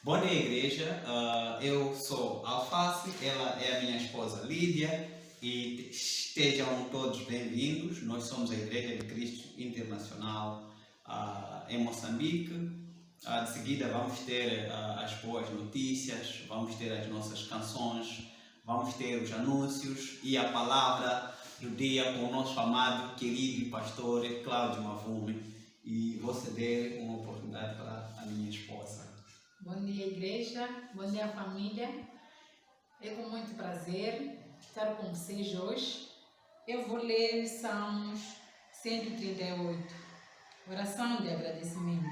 Bom dia, igreja. Eu sou Alface, ela é a minha esposa Lídia e estejam todos bem-vindos. Nós somos a Igreja de Cristo Internacional em Moçambique. De seguida vamos ter as boas notícias, vamos ter as nossas canções, vamos ter os anúncios e a palavra do dia com o nosso amado, querido pastor Cláudio Mavume. E vou ceder uma oportunidade para a minha esposa. Bom dia, igreja. Bom dia, família. É com muito prazer estar com vocês hoje. Eu vou ler Salmos 138, oração de agradecimento.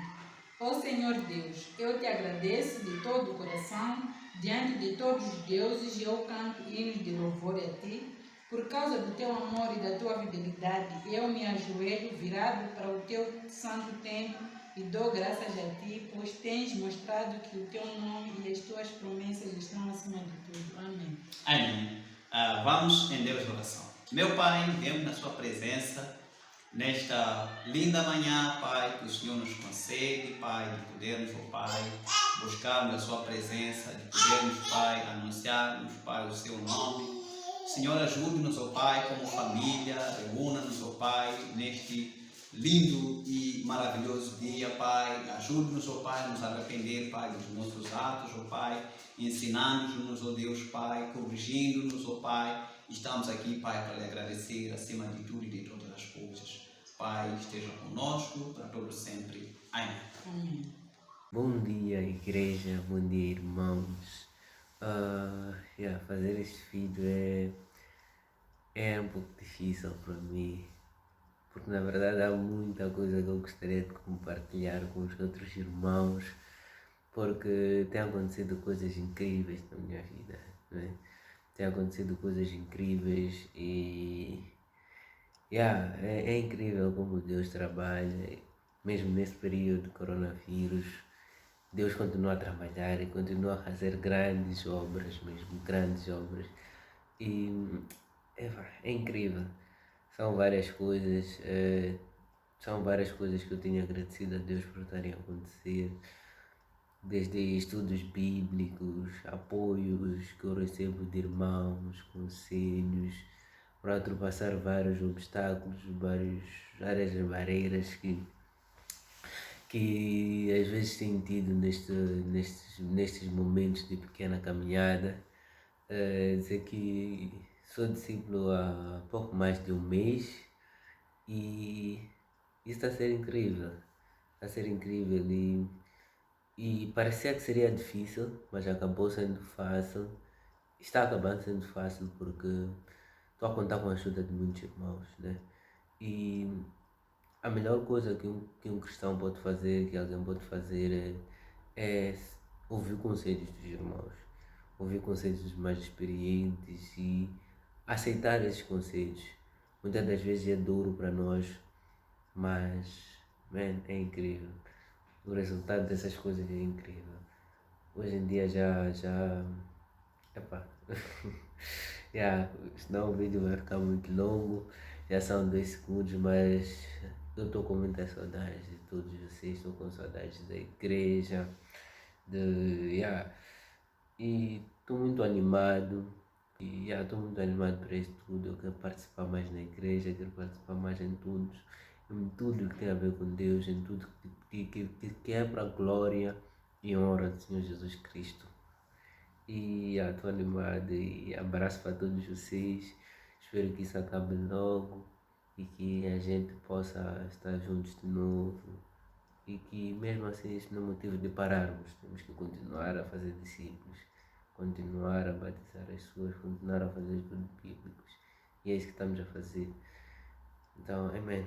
Ó Senhor Deus, eu te agradeço de todo o coração, diante de todos os deuses, eu canto hinos de louvor a ti. Por causa do teu amor e da tua fidelidade, eu me ajoelho virado para o teu santo templo e dou graças a ti, pois tens mostrado que o teu nome e as tuas promessas estão acima de tudo. Amém. Amém. Vamos em Deus de oração. Meu Pai, viemos na sua presença nesta linda manhã, Pai, que o Senhor nos concede, Pai, de podermos, ó Pai, buscarmos a sua presença, de podermos, Pai, anunciarmos, Pai, o seu nome. Senhor, ajude-nos, ó Pai, como família, reúna-nos, ó Pai, neste lindo e maravilhoso dia, Pai. Ajude-nos, ó Pai, a nos arrepender, Pai, dos nossos atos, ó Pai, ensinando-nos, ó Deus, Pai, corrigindo-nos, ó Pai. Estamos aqui, Pai, para lhe agradecer acima de tudo e de todas as coisas. Pai, esteja conosco para todo sempre. Amém. Amém. Bom dia, igreja. Bom dia, irmãos. Fazer este vídeo é um pouco difícil para mim, porque na verdade há muita coisa que eu gostaria de compartilhar com os outros irmãos, porque tem acontecido coisas incríveis na minha vida, né? Tem acontecido coisas incríveis e é incrível como Deus trabalha, mesmo nesse período de coronavírus. Deus continua a trabalhar e continua a fazer grandes obras mesmo, grandes obras. E é incrível. São várias coisas que eu tenho agradecido a Deus por estarem a acontecer. Desde estudos bíblicos, apoios que eu recebo de irmãos, conselhos, para ultrapassar vários obstáculos, várias barreiras que às vezes tenho tido nestes momentos de pequena caminhada. Dizer que sou discípulo há pouco mais de um mês e isso está a ser incrível. Está a ser incrível e parecia que seria difícil, mas acabou sendo fácil. Está acabando sendo fácil porque estou a contar com a ajuda de muitos irmãos, né? E a melhor coisa que um cristão pode fazer, que alguém pode fazer, é ouvir conselhos dos irmãos, ouvir conselhos dos mais experientes e aceitar esses conselhos. Muitas das vezes é duro para nós, mas é incrível. O resultado dessas coisas é incrível. Hoje em dia epá, senão o vídeo vai ficar muito longo, já são 2 segundos, mas eu estou com muita saudade de todos vocês, estou com saudades da igreja, e estou muito animado, estou muito animado para isso tudo. Eu quero participar mais na igreja, quero participar mais em tudo que tem a ver com Deus, em tudo que é para a glória e honra do Senhor Jesus Cristo. E estou animado e abraço para todos vocês. Espero que isso acabe logo e que a gente possa estar juntos de novo. E que mesmo assim isso não é motivo de pararmos. Temos que continuar a fazer discípulos, continuar a batizar as pessoas, continuar a fazer estudos bíblicos. E é isso que estamos a fazer. Então, amém.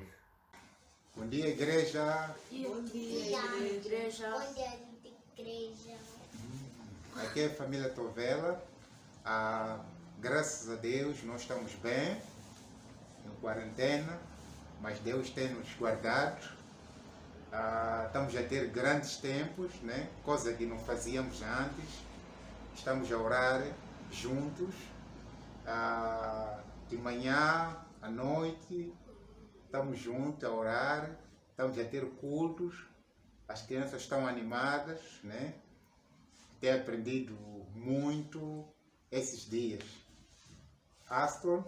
Bom dia, igreja. Bom dia, igreja. Bom dia, igreja. Aqui é a família Tovela. Graças a Deus nós estamos bem, em quarentena, mas Deus tem nos guardado. Estamos a ter grandes tempos, né? Coisa que não fazíamos antes. Estamos a orar juntos, de manhã, à noite, estamos juntos a orar, estamos a ter cultos, as crianças estão animadas, né? tenho aprendido muito esses dias. Aston,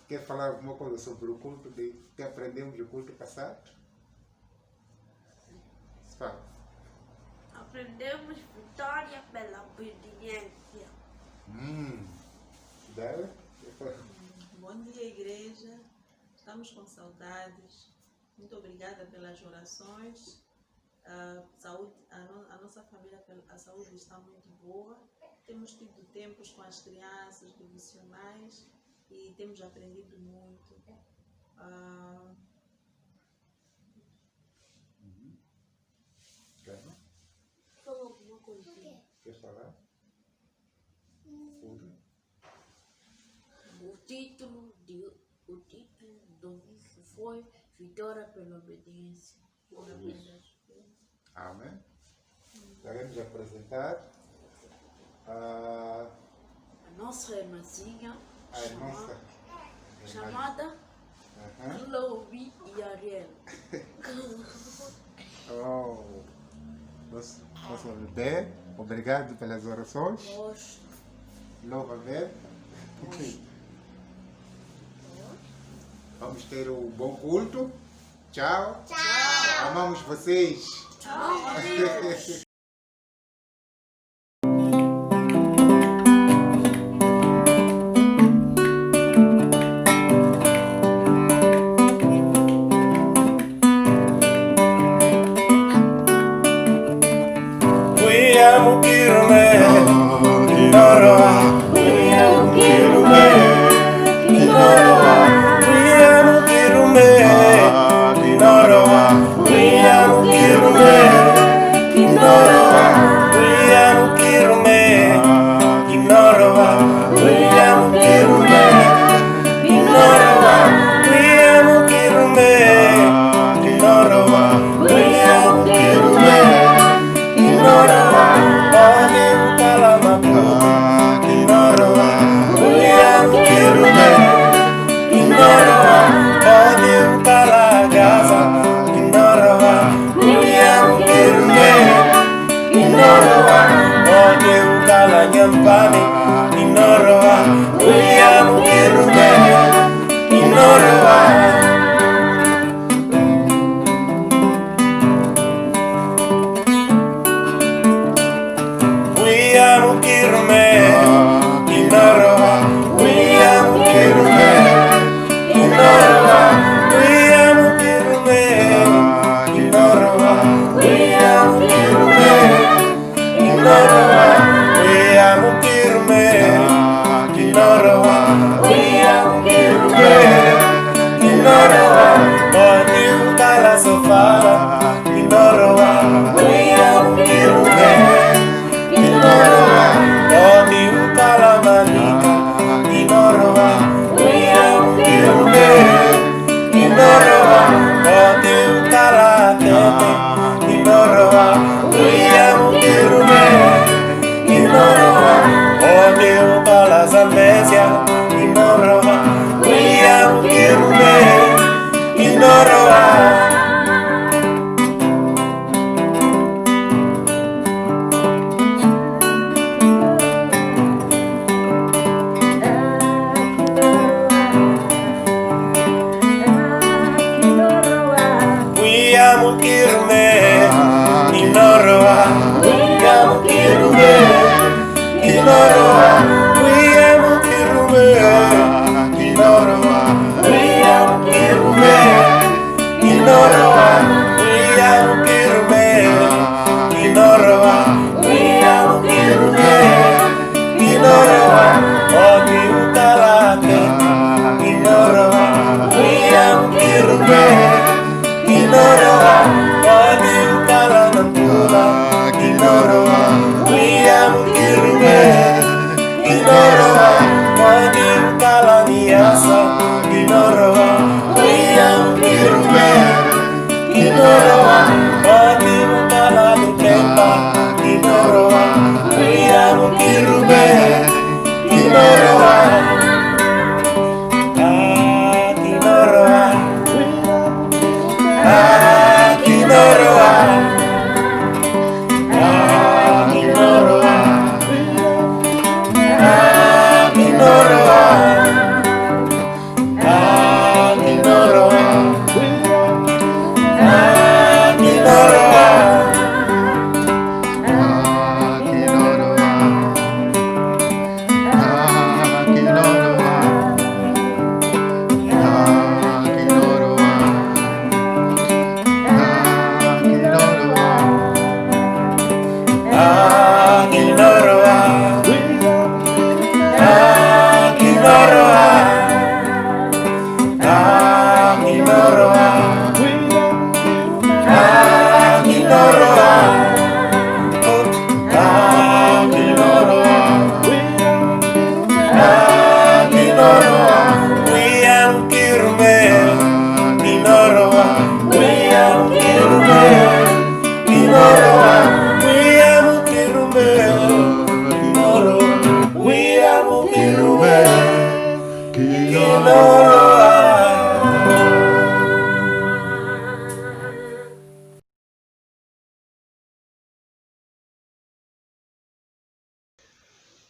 quer falar alguma coisa sobre o culto que aprendemos no culto passado? Fala. Aprendemos vitória pela obediência. Dela? Bom dia, igreja. Estamos com saudades. Muito obrigada pelas orações. A nossa família, a saúde está muito boa. Temos tido tempos com as crianças devocionais e temos aprendido muito. Fala alguma coisa. Quer falar? O título do livro foi Vitória pela Obediência. Amém. Queremos apresentar a nossa irmãzinha nossa chamada Chloe e Ariel. Nosso bebê, obrigado pelas orações. Louva a Deus. Vamos ter um bom culto. Tchau. Tchau. Amamos vocês. Tchau. Inoroa,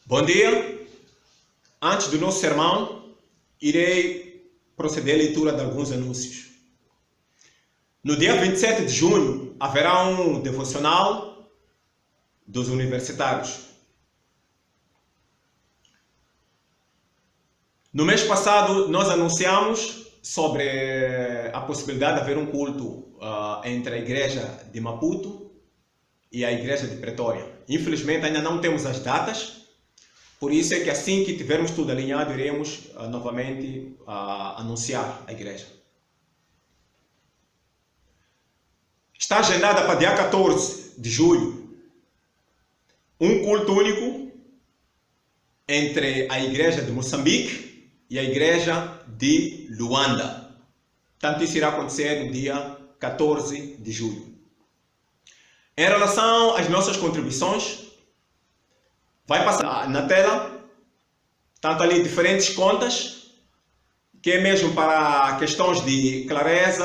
Bom dia. Antes do nosso sermão, irei proceder à leitura de alguns anúncios. No dia 27 de junho, haverá um devocional dos universitários. No mês passado, nós anunciamos sobre a possibilidade de haver um culto entre a igreja de Maputo e a igreja de Pretória. Infelizmente, ainda não temos as datas, por isso é que assim que tivermos tudo alinhado, iremos novamente anunciar a igreja. Está agendada para dia 14 de julho um culto único entre a igreja de Moçambique e a igreja de Luanda. Tanto isso irá acontecer no dia 14 de julho. Em relação às nossas contribuições, vai passar na tela, tanto ali diferentes contas, que é mesmo para questões de clareza,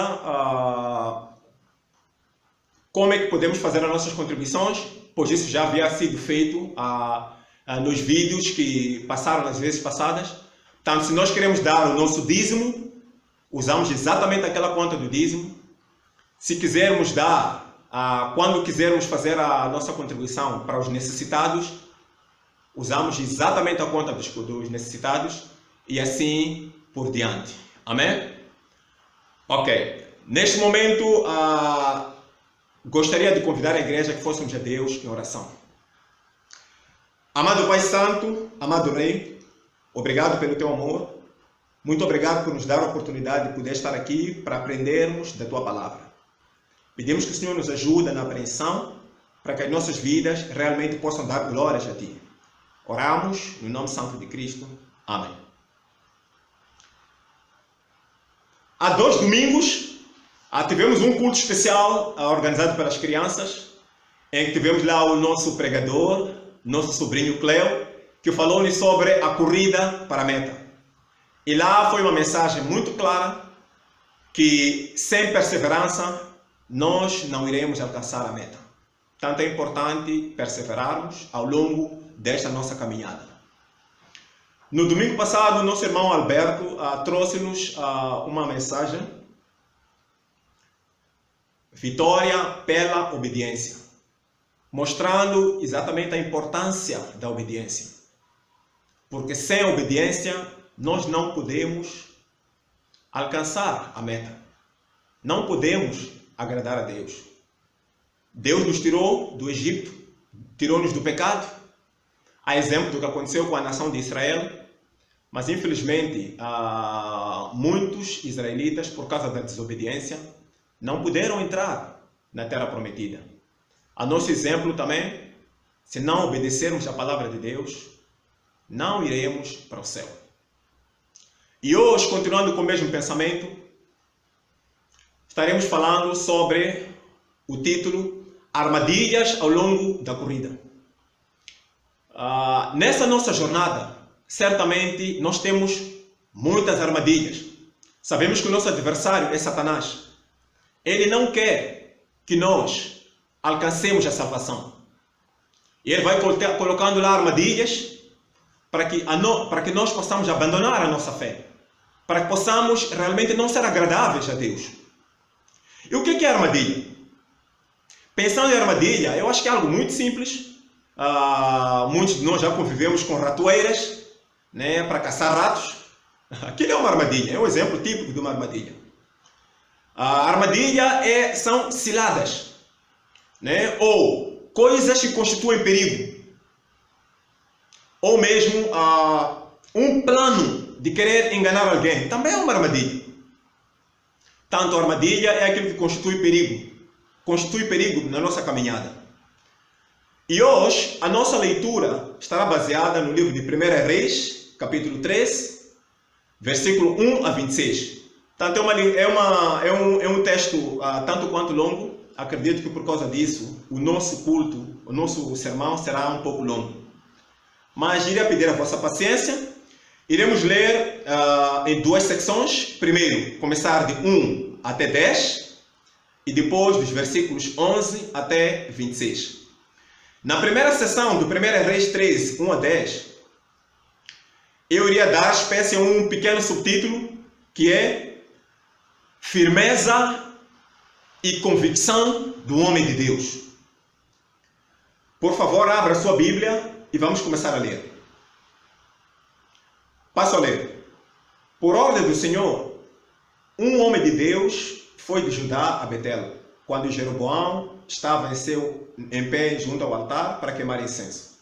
como é que podemos fazer as nossas contribuições, pois isso já havia sido feito nos vídeos que passaram nas vezes passadas. Portanto, se nós queremos dar o nosso dízimo, usamos exatamente aquela conta do dízimo. Se quisermos dar, quando quisermos fazer a nossa contribuição para os necessitados, usamos exatamente a conta dos necessitados e assim por diante. Amém? Ok. Neste momento, gostaria de convidar a igreja que fôssemos a Deus em oração. Amado Pai Santo, amado Rei, obrigado pelo teu amor. Muito obrigado por nos dar a oportunidade de poder estar aqui para aprendermos da tua palavra. Pedimos que o Senhor nos ajude na apreensão para que as nossas vidas realmente possam dar glórias a ti. Oramos no nome santo de Cristo. Amém. Há 2 domingos, tivemos um culto especial organizado pelas crianças, em que tivemos lá o nosso pregador, nosso sobrinho Cleo, que falou-nos sobre a corrida para a meta. E lá foi uma mensagem muito clara, que sem perseverança nós não iremos alcançar a meta. Tanto é importante perseverarmos ao longo desta nossa caminhada. No domingo passado, nosso irmão Alberto trouxe-nos uma mensagem: vitória pela obediência, mostrando exatamente a importância da obediência. Porque sem obediência, nós não podemos alcançar a meta. Não podemos agradar a Deus. Deus nos tirou do Egito, tirou-nos do pecado, a exemplo do que aconteceu com a nação de Israel, mas infelizmente muitos israelitas, por causa da desobediência, não puderam entrar na terra prometida. A nosso exemplo também, se não obedecermos a palavra de Deus, não iremos para o céu. E hoje, continuando com o mesmo pensamento, estaremos falando sobre o título Armadilhas ao longo da corrida. Nessa nossa jornada, certamente nós temos muitas armadilhas. Sabemos que o nosso adversário é Satanás. Ele não quer que nós alcancemos a salvação. E ele vai colocando lá armadilhas para que nós possamos abandonar a nossa fé, para que possamos realmente não ser agradáveis a Deus. E o que é armadilha? Pensando em armadilha, eu acho que é algo muito simples. Muitos de nós já convivemos com ratoeiras, né, para caçar ratos. Aquilo é uma armadilha, é um exemplo típico de uma armadilha. A armadilha são ciladas, né, ou coisas que constituem perigo, ou mesmo um plano de querer enganar alguém. Também é uma armadilha. Tanto a armadilha é aquilo que constitui perigo na nossa caminhada. E hoje a nossa leitura estará baseada no livro de 1 Reis, capítulo 3, versículo 1 a 26. Portanto, é um texto tanto quanto longo. Acredito que por causa disso o nosso culto, o nosso sermão será um pouco longo. Mas iria pedir a vossa paciência. Iremos ler em 2 secções. Primeiro, começar de 1 até 10 e depois dos versículos 11 até 26. Na primeira sessão do 1 Reis 13, 1 a 10, eu iria dar espécie a um pequeno subtítulo que é firmeza e convicção do homem de Deus. Por favor, abra sua Bíblia e vamos começar a ler. Passo a ler. Por ordem do Senhor, um homem de Deus foi de Judá a Betel, quando Jeroboão estava em pé junto ao altar para queimar incenso.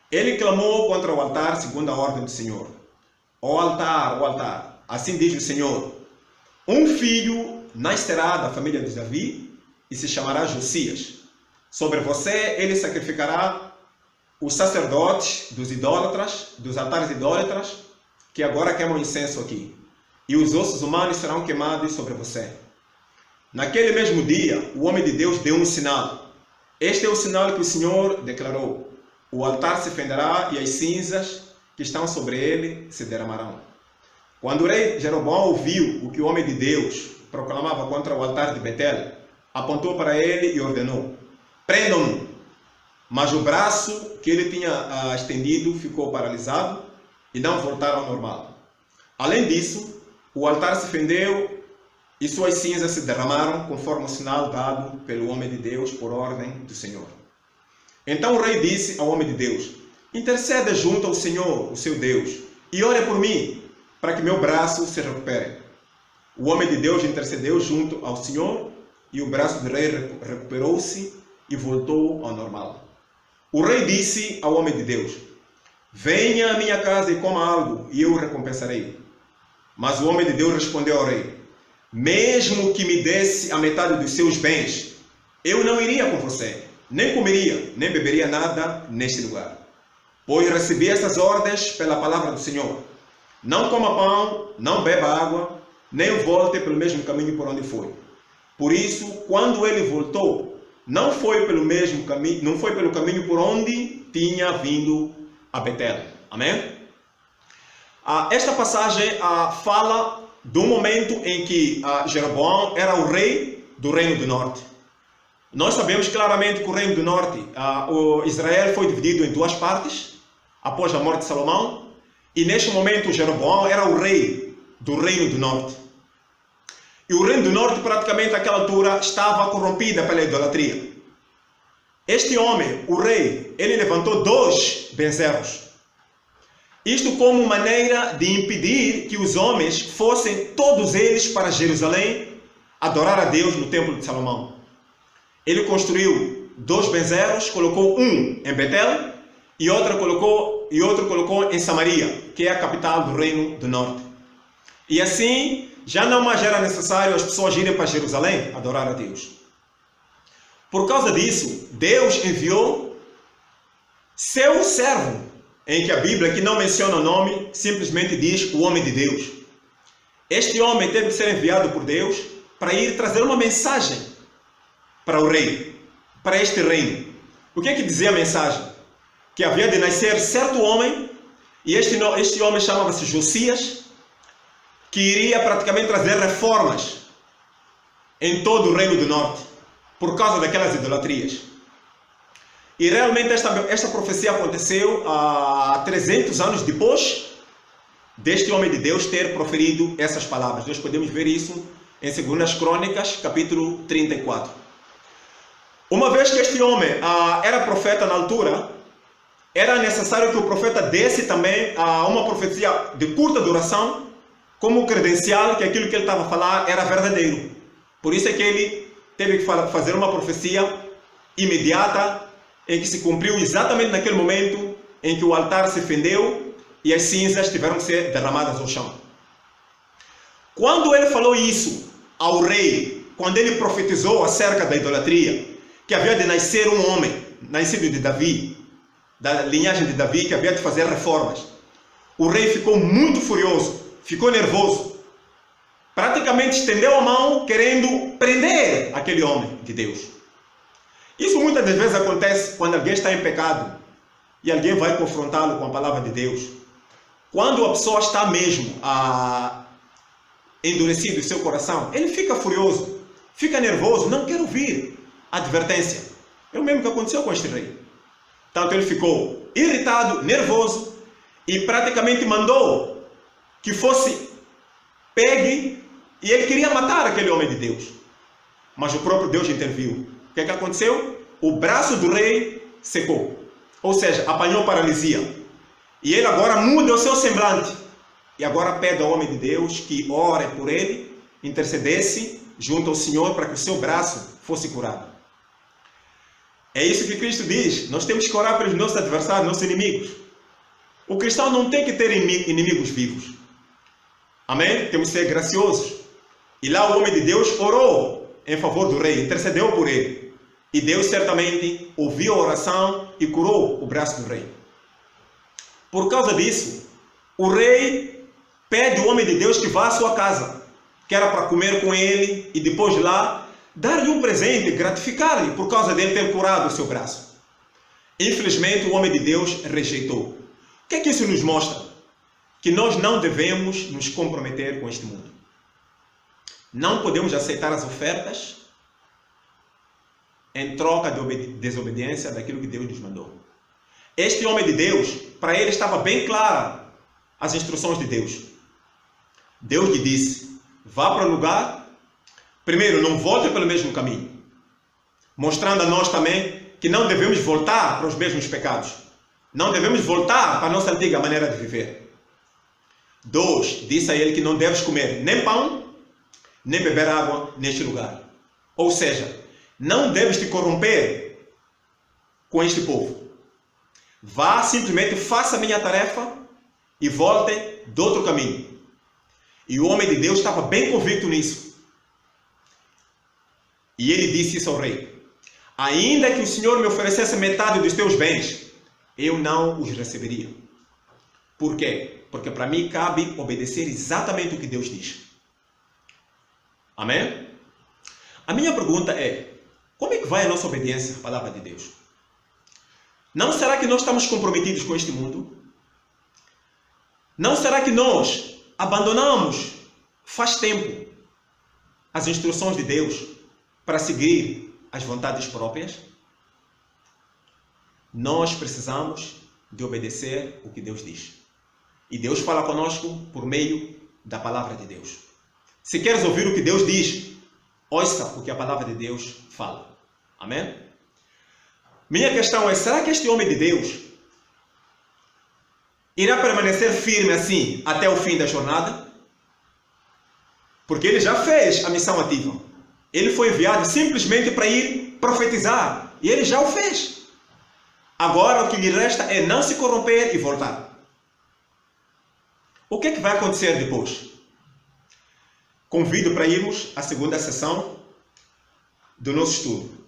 Ele clamou contra o altar segundo a ordem do Senhor. Ó altar, assim diz o Senhor, um filho nascerá da família de Davi e se chamará Josias. Sobre você ele sacrificará os sacerdotes dos idólatras, dos altares idólatras, que agora queimam incenso aqui. E os ossos humanos serão queimados sobre você. Naquele mesmo dia, o homem de Deus deu um sinal. Este é o sinal que o Senhor declarou. O altar se fenderá e as cinzas que estão sobre ele se derramarão. Quando o rei Jeroboão ouviu o que o homem de Deus proclamava contra o altar de Betel, apontou para ele e ordenou: prendam-no. Mas o braço que ele tinha estendido ficou paralisado e não voltaram ao normal. Além disso, o altar se fendeu e suas cinzas se derramaram conforme o sinal dado pelo homem de Deus por ordem do Senhor. Então o rei disse ao homem de Deus: interceda junto ao Senhor, o seu Deus, e ore por mim, para que meu braço se recupere. O homem de Deus intercedeu junto ao Senhor e o braço do rei recuperou-se e voltou ao normal. O rei disse ao homem de Deus: venha à minha casa e coma algo, e eu o recompensarei. Mas o homem de Deus respondeu ao rei: mesmo que me desse a metade dos seus bens, eu não iria com você, nem comeria, nem beberia nada neste lugar. Pois recebi estas ordens pela palavra do Senhor: não coma pão, não beba água, nem volte pelo mesmo caminho por onde foi. Por isso, quando ele voltou, não foi pelo caminho por onde tinha vindo a Betel. Amém? Esta passagem fala do momento em que Jeroboão era o rei do Reino do Norte. Nós sabemos claramente que o Reino do Norte, Israel foi dividido em duas partes, após a morte de Salomão, e neste momento Jeroboão era o rei do Reino do Norte. E o Reino do Norte, praticamente naquela altura, estava corrompida pela idolatria. Este homem, o rei, ele levantou 2 bezerros. Isto como maneira de impedir que os homens fossem todos eles para Jerusalém adorar a Deus no templo de Salomão. Ele construiu 2 bezerros, colocou um em Betel e outro colocou em Samaria, que é a capital do Reino do Norte. E assim, já não mais era necessário as pessoas irem para Jerusalém adorar a Deus. Por causa disso, Deus enviou seu servo, em que a Bíblia, que não menciona o nome, simplesmente diz o homem de Deus. Este homem teve que ser enviado por Deus para ir trazer uma mensagem para o rei, para este reino. O que é que dizia a mensagem? Que havia de nascer certo homem, e este homem chamava-se Josias, que iria praticamente trazer reformas em todo o Reino do Norte, por causa daquelas idolatrias. E realmente esta profecia aconteceu 300 anos depois deste homem de Deus ter proferido essas palavras. Nós podemos ver isso em 2 Crônicas, capítulo 34. Uma vez que este homem era profeta na altura, era necessário que o profeta desse também uma profecia de curta duração, como credencial que aquilo que ele estava a falar era verdadeiro. Por isso é que ele teve que fazer uma profecia imediata, em que se cumpriu exatamente naquele momento em que o altar se fendeu e as cinzas tiveram que ser derramadas ao chão. Quando ele falou isso ao rei, quando ele profetizou acerca da idolatria, que havia de nascer um homem, nascido de Davi, da linhagem de Davi, que havia de fazer reformas, o rei ficou muito furioso, ficou nervoso, praticamente estendeu a mão querendo prender aquele homem de Deus. Isso muitas das vezes acontece quando alguém está em pecado e alguém vai confrontá-lo com a palavra de Deus. Quando a pessoa está mesmo endurecido em seu coração, ele fica furioso, fica nervoso, não quer ouvir a advertência. É o mesmo que aconteceu com este rei. Tanto ele ficou irritado, nervoso e praticamente mandou que fosse pegue e ele queria matar aquele homem de Deus. Mas o próprio Deus interviu. O que é que aconteceu? O braço do rei secou. Ou seja, apanhou paralisia. E ele agora muda o seu semblante. E agora pede ao homem de Deus que ore por ele, intercedesse junto ao Senhor para que o seu braço fosse curado. É isso que Cristo diz. Nós temos que orar pelos nossos adversários, nossos inimigos. O cristão não tem que ter inimigos vivos. Amém? Temos que ser graciosos. E lá o homem de Deus orou em favor do rei, intercedeu por ele. E Deus certamente ouviu a oração e curou o braço do rei. Por causa disso, o rei pede ao homem de Deus que vá à sua casa, que era para comer com ele e depois de lá dar-lhe um presente, gratificar-lhe por causa dele ter curado o seu braço. Infelizmente, o homem de Deus rejeitou. O que é que isso nos mostra? Que nós não devemos nos comprometer com este mundo. Não podemos aceitar as ofertas em troca de desobediência daquilo que Deus nos mandou. Este homem de Deus, para ele estava bem clara as instruções de Deus. Deus lhe disse: vá para o lugar, primeiro não volte pelo mesmo caminho, mostrando a nós também que não devemos voltar para os mesmos pecados. Não devemos voltar para a nossa antiga maneira de viver. 2, disse a ele que não deves comer nem pão, nem beber água neste lugar. Ou seja, não deves te corromper com este povo. Vá, simplesmente faça a minha tarefa e volte do outro caminho. E o homem de Deus estava bem convicto nisso. E ele disse isso ao rei: ainda que o Senhor me oferecesse metade dos teus bens, eu não os receberia. Por quê? Porque para mim cabe obedecer exatamente o que Deus diz. Amém? A minha pergunta é: como é que vai a nossa obediência à palavra de Deus? Não será que nós estamos comprometidos com este mundo? Não será que nós abandonamos faz tempo as instruções de Deus para seguir as vontades próprias? Nós precisamos de obedecer o que Deus diz. E Deus fala conosco por meio da palavra de Deus. Se queres ouvir o que Deus diz, ouça o que a palavra de Deus fala. Amém? Minha questão é: será que este homem de Deus irá permanecer firme assim até o fim da jornada? Porque ele já fez a missão ativa. Ele foi enviado simplesmente para ir profetizar. E ele já o fez. Agora o que lhe resta é não se corromper e voltar. O que é que vai acontecer depois? Convido para irmos à segunda sessão do nosso estudo.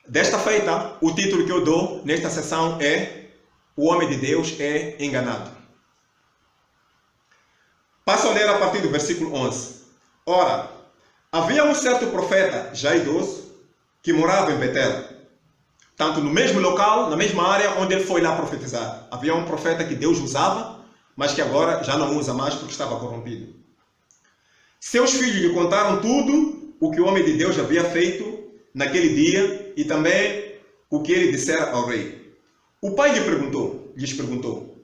Desta feita, o título que eu dou nesta sessão é: o homem de Deus é enganado. Passo a ler a partir do versículo 11. Ora, havia um certo profeta, já idoso, que morava em Betel. Tanto no mesmo local, na mesma área onde ele foi lá profetizar. Havia um profeta que Deus usava, mas que agora já não usa mais porque estava corrompido. Seus filhos lhe contaram tudo o que o homem de Deus havia feito naquele dia e também o que ele dissera ao rei. O pai lhes perguntou,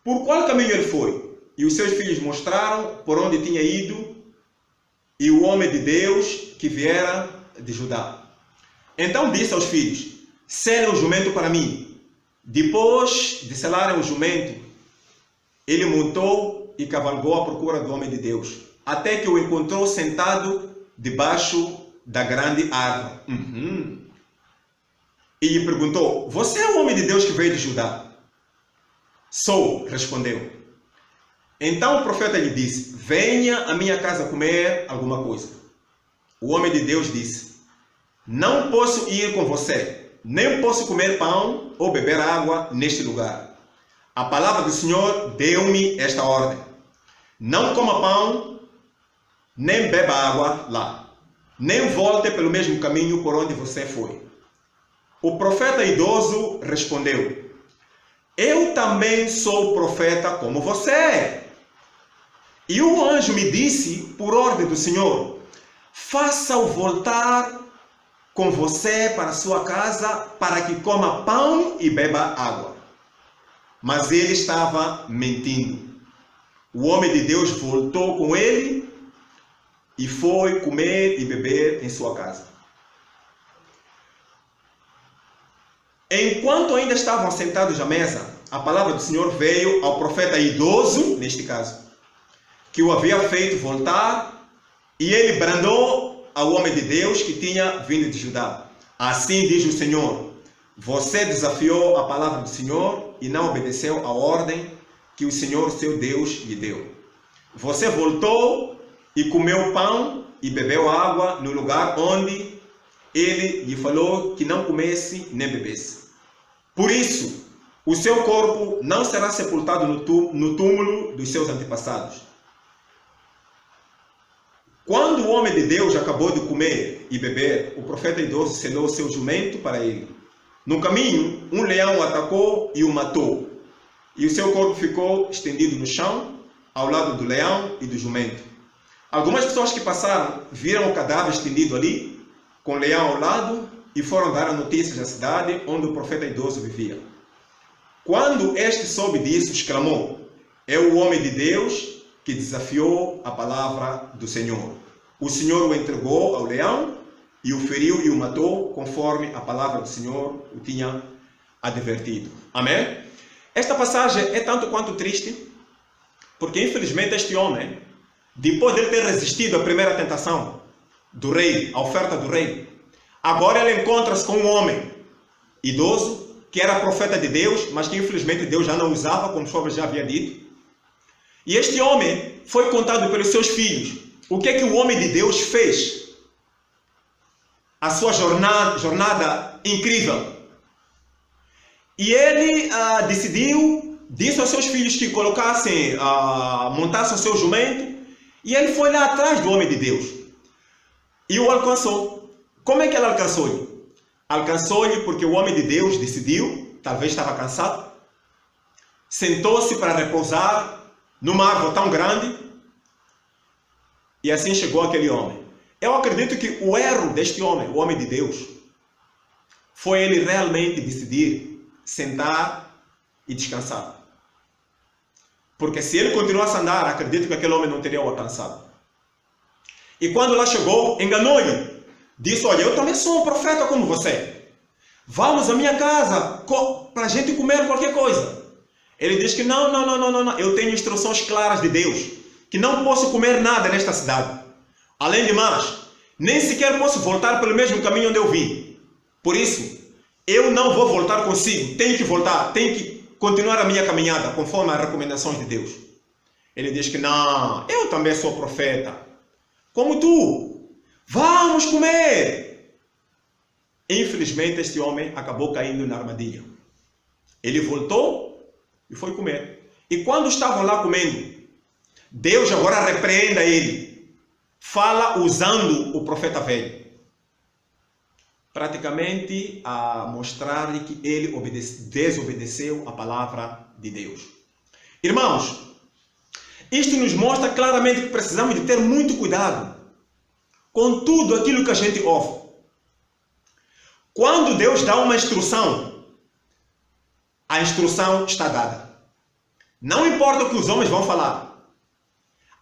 por qual caminho ele foi? E os seus filhos mostraram por onde tinha ido e o homem de Deus que viera de Judá. Então disse aos filhos: selem o jumento para mim. Depois de selarem o jumento, ele montou e cavalgou à procura do homem de Deus, até que o encontrou sentado debaixo da grande árvore. E lhe perguntou: você é o homem de Deus que veio de Judá? Sou, respondeu. Então o profeta lhe disse: venha à minha casa comer alguma coisa. O homem de Deus disse: não posso ir com você, nem posso comer pão ou beber água neste lugar. A palavra do Senhor deu-me esta ordem: não coma pão, nem beba água lá, nem volte pelo mesmo caminho por onde você foi. O profeta idoso respondeu: eu também sou profeta como você. E o anjo me disse, por ordem do Senhor: faça-o voltar com você para a sua casa para que coma pão e beba água. Mas ele estava mentindo. O homem de Deus voltou com ele e foi comer e beber em sua casa. Enquanto ainda estavam sentados à mesa, a palavra do Senhor veio ao profeta idoso, neste caso, que o havia feito voltar, e ele brandou ao homem de Deus que tinha vindo de Judá. Assim diz o Senhor: você desafiou a palavra do Senhor e não obedeceu à ordem que o Senhor, seu Deus, lhe deu. Você voltou e comeu pão e bebeu água no lugar onde ele lhe falou que não comesse nem bebesse. Por isso, o seu corpo não será sepultado no túmulo dos seus antepassados. Quando o homem de Deus acabou de comer e beber, o profeta idoso selou seu jumento para ele. No caminho, um leão o atacou e o matou. E o seu corpo ficou estendido no chão, ao lado do leão e do jumento. Algumas pessoas que passaram viram o cadáver estendido ali, com o leão ao lado, e foram dar a notícia à cidade onde o profeta idoso vivia. Quando este soube disso, exclamou: é o homem de Deus que desafiou a palavra do Senhor. O Senhor o entregou ao leão e o feriu e o matou, conforme a palavra do Senhor o tinha advertido. Amém? Esta passagem é tanto quanto triste, porque infelizmente este homem, depois de ele ter resistido à primeira tentação do rei, a oferta do rei, agora ele encontra-se com um homem idoso, que era profeta de Deus, mas que infelizmente Deus já não usava, como o senhor já havia dito. E este homem foi contado pelos seus filhos. O que é que o homem de Deus fez? A sua jornada incrível. E ele disse aos seus filhos que colocassem, montassem o seu jumento, e ele foi lá atrás do homem de Deus. E o alcançou. Como é que ele alcançou-lhe? Alcançou-lhe porque o homem de Deus decidiu, talvez estava cansado, sentou-se para repousar numa árvore tão grande, e assim chegou aquele homem. Eu acredito que o erro deste homem, o homem de Deus, foi ele realmente decidir sentar e descansar. Porque se ele continuasse a andar, acredito que aquele homem não teria o alcançado. E quando lá chegou, enganou-lhe. Disse: olha, eu também sou um profeta como você. Vamos à minha casa para a gente comer qualquer coisa. Ele diz que não. Eu tenho instruções claras de Deus, que não posso comer nada nesta cidade. Além de mais, nem sequer posso voltar pelo mesmo caminho onde eu vim. Por isso, eu não vou voltar consigo. Tenho que voltar, tenho que continuar a minha caminhada, conforme as recomendações de Deus. Ele diz que não, eu também sou profeta, como tu. Vamos comer. Infelizmente, este homem acabou caindo na armadilha. Ele voltou e foi comer. E quando estavam lá comendo, Deus agora repreenda ele. Fala usando o profeta velho. Praticamente a mostrar-lhe que ele desobedeceu a palavra de Deus. Irmãos, isto nos mostra claramente que precisamos de ter muito cuidado com tudo aquilo que a gente ouve. Quando Deus dá uma instrução, a instrução está dada. Não importa o que os homens vão falar.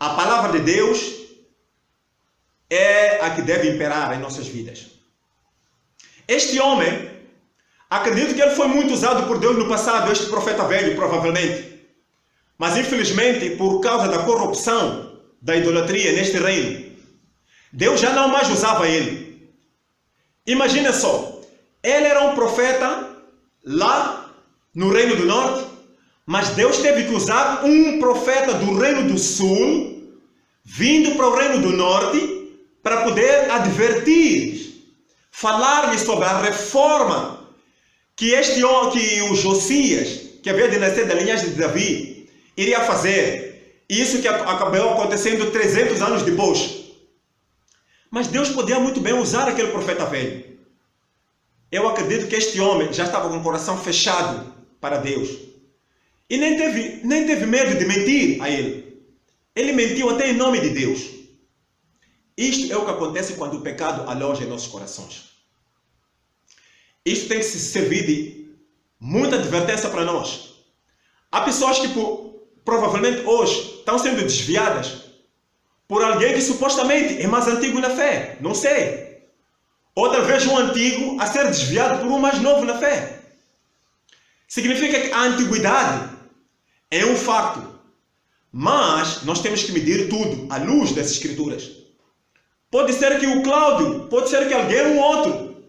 A palavra de Deus é a que deve imperar em nossas vidas. Este homem, acredito que ele foi muito usado por Deus no passado, este profeta velho, provavelmente. Mas infelizmente, por causa da corrupção, da idolatria neste reino, Deus já não mais usava ele. Imagina só, ele era um profeta lá no Reino do Norte, mas Deus teve que usar um profeta do Reino do Sul, vindo para o Reino do Norte, para poder advertir, falar-lhe sobre a reforma que o Josias, que havia de nascer da linhagem de Davi, iria fazer. Isso que acabou acontecendo 300 anos depois. Mas Deus podia muito bem usar aquele profeta velho. Eu acredito que este homem já estava com o coração fechado para Deus. E nem teve medo de mentir a ele. Ele mentiu até em nome de Deus. Isto é o que acontece quando o pecado aloja em nossos corações. Isto tem que se servir de muita advertência para nós. Há pessoas que provavelmente hoje estão sendo desviadas por alguém que supostamente é mais antigo na fé. Não sei. Ou talvez um antigo a ser desviado por um mais novo na fé. Significa que a antiguidade é um facto. Mas nós temos que medir tudo à luz das Escrituras. Pode ser que o Cláudio, pode ser que alguém ou outro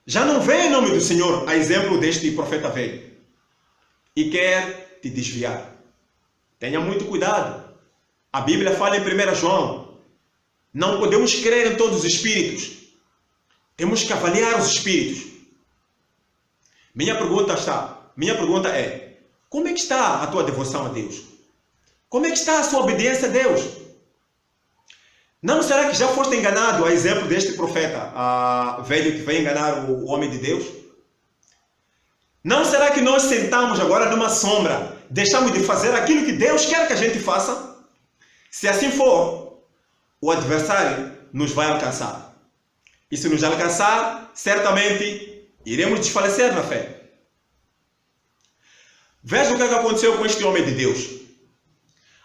já não vê em nome do Senhor, a exemplo deste profeta velho, e quer te desviar. Tenha muito cuidado. A Bíblia fala em 1 João, não podemos crer em todos os espíritos. Temos que avaliar os espíritos. Minha pergunta é, como é que está a tua devoção a Deus? Como é que está a sua obediência a Deus? Não será que já foste enganado, a exemplo deste profeta velho que veio enganar o homem de Deus? Não será que nós sentamos agora numa sombra, deixamos de fazer aquilo que Deus quer que a gente faça? Se assim for, o adversário nos vai alcançar. E se nos alcançar, certamente iremos desfalecer na fé. Veja o que aconteceu com este homem de Deus.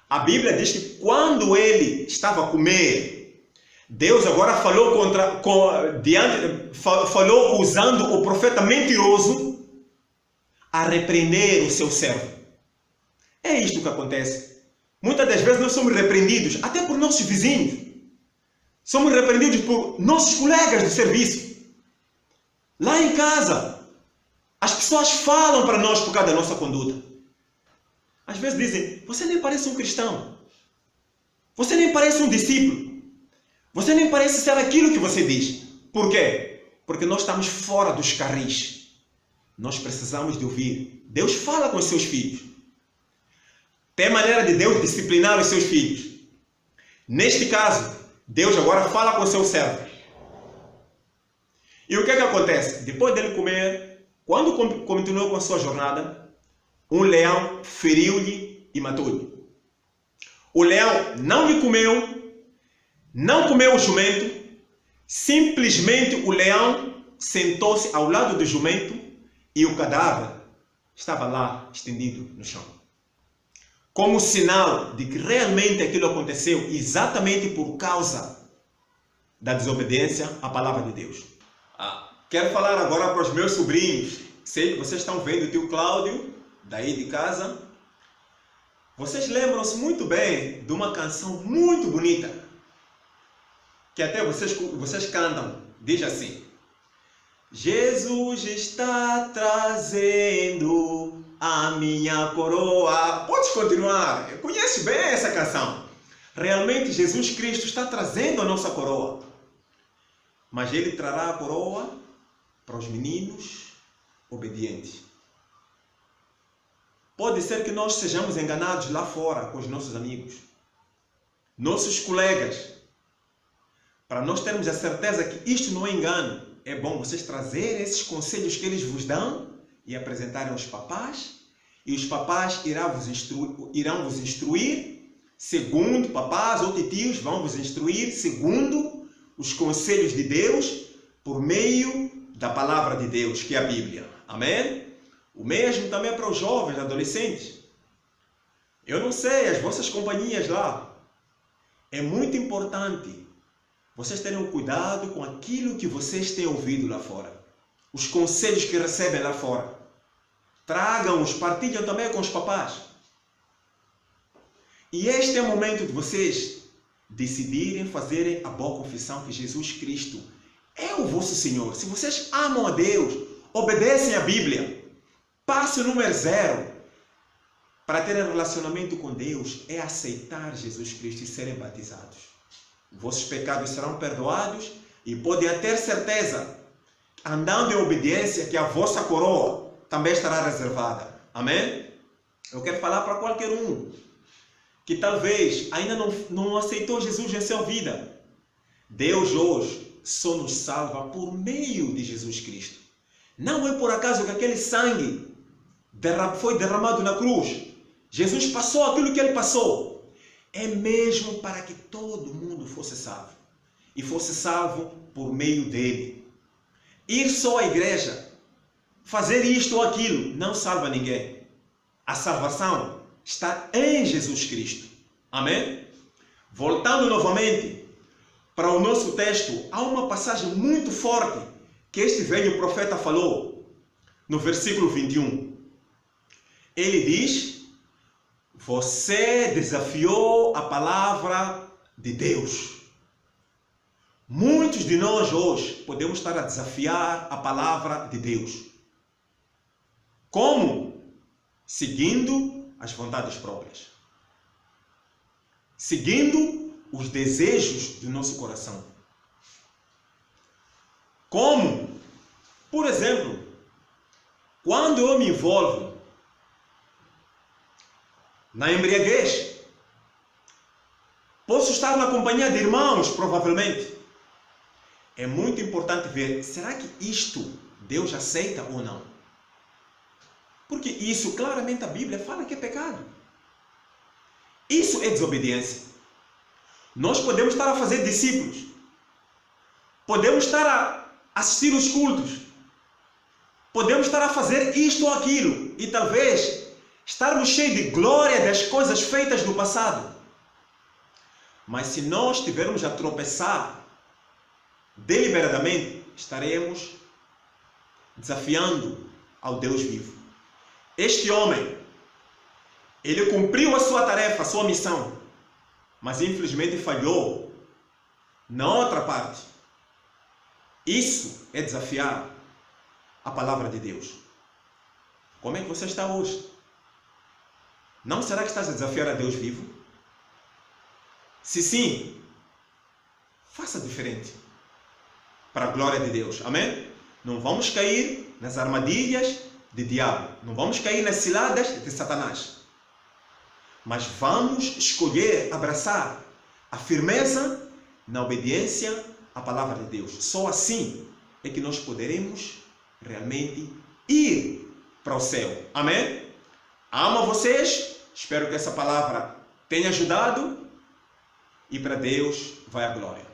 A Bíblia diz que quando ele estava a comer, Deus agora falou usando o profeta mentiroso a repreender o seu servo. É isto que acontece. Muitas das vezes nós somos repreendidos até por nossos vizinhos. Somos repreendidos por nossos colegas de serviço. Lá em casa, as pessoas falam para nós por causa da nossa conduta. Às vezes dizem, você nem parece um cristão. Você nem parece um discípulo. Você nem parece ser aquilo que você diz. Por quê? Porque nós estamos fora dos carris. Nós precisamos de ouvir. Deus fala com os seus filhos. Tem maneira de Deus disciplinar os seus filhos. Neste caso, Deus agora fala com o seu servo. E o que acontece? Depois dele comer, quando continuou com a sua jornada, um leão feriu-lhe e matou-lhe. O leão não lhe comeu, não comeu o jumento, simplesmente o leão sentou-se ao lado do jumento e o cadáver estava lá estendido no chão. Como sinal de que realmente aquilo aconteceu exatamente por causa da desobediência à palavra de Deus. Quero falar agora para os meus sobrinhos. Sei que vocês estão vendo o tio Cláudio, daí de casa. Vocês lembram-se muito bem de uma canção muito bonita, que até vocês cantam. Diz assim: Jesus está trazendo a minha coroa. Podes continuar. Eu conheço bem essa canção. Realmente Jesus Cristo está trazendo a nossa coroa. Mas Ele trará a coroa para os meninos obedientes. Pode ser que nós sejamos enganados lá fora com os nossos amigos, nossos colegas. Para nós termos a certeza que isto não é engano, é bom vocês trazerem esses conselhos que eles vos dão e apresentarem aos papás, e os papás irão vos instruir segundo, papás ou titios vão vos instruir segundo os conselhos de Deus por meio da palavra de Deus, que é a Bíblia. Amém? O mesmo também é para os jovens, adolescentes. Eu não sei, as vossas companhias lá. É muito importante vocês terem cuidado com aquilo que vocês têm ouvido lá fora. Os conselhos que recebem lá fora. Tragam-os, partilham também com os papás. E este é o momento de vocês decidirem fazerem a boa confissão que Jesus Cristo é o vosso Senhor. Se vocês amam a Deus, obedecem à Bíblia. Passo número 0 para terem relacionamento com Deus é aceitar Jesus Cristo e serem batizados. Vossos pecados serão perdoados e podem ter certeza, andando em obediência, que a vossa coroa também estará reservada. Amém? Eu quero falar para qualquer um que talvez ainda não aceitou Jesus em sua vida. Deus hoje só nos salva por meio de Jesus Cristo. Não é por acaso que aquele sangue foi derramado na cruz. Jesus passou aquilo que ele passou. É mesmo para que todo mundo fosse salvo. E fosse salvo por meio dele. Ir só à igreja fazer isto ou aquilo não salva ninguém. A salvação está em Jesus Cristo. Amém? Voltando novamente para o nosso texto, há uma passagem muito forte que este velho profeta falou no versículo 21. Ele diz: você desafiou a palavra de Deus. Muitos de nós hoje podemos estar a desafiar a palavra de Deus. Como? Seguindo as vontades próprias. Seguindo os desejos do nosso coração. Como? Por exemplo, quando eu me envolvo na embriaguez, posso estar na companhia de irmãos, provavelmente. É muito importante ver, será que isto Deus aceita ou não? Porque isso, claramente, a Bíblia fala que é pecado. Isso é desobediência. Nós podemos estar a fazer discípulos. Podemos estar a assistir os cultos. Podemos estar a fazer isto ou aquilo. E talvez estarmos cheios de glória das coisas feitas no passado. Mas se nós estivermos a tropeçar deliberadamente, estaremos desafiando ao Deus vivo. Este homem, ele cumpriu a sua tarefa, a sua missão, mas infelizmente falhou na outra parte. Isso é desafiar a palavra de Deus. Como é que você está hoje? Não será que estás a desafiar a Deus vivo? Se sim, faça diferente. Para a glória de Deus. Amém? Não vamos cair nas armadilhas de diabo. Não vamos cair nas ciladas de Satanás. Mas vamos escolher abraçar a firmeza na obediência à palavra de Deus. Só assim é que nós poderemos realmente ir para o céu. Amém? Amo vocês. Espero que essa palavra tenha ajudado. E para Deus vai a glória.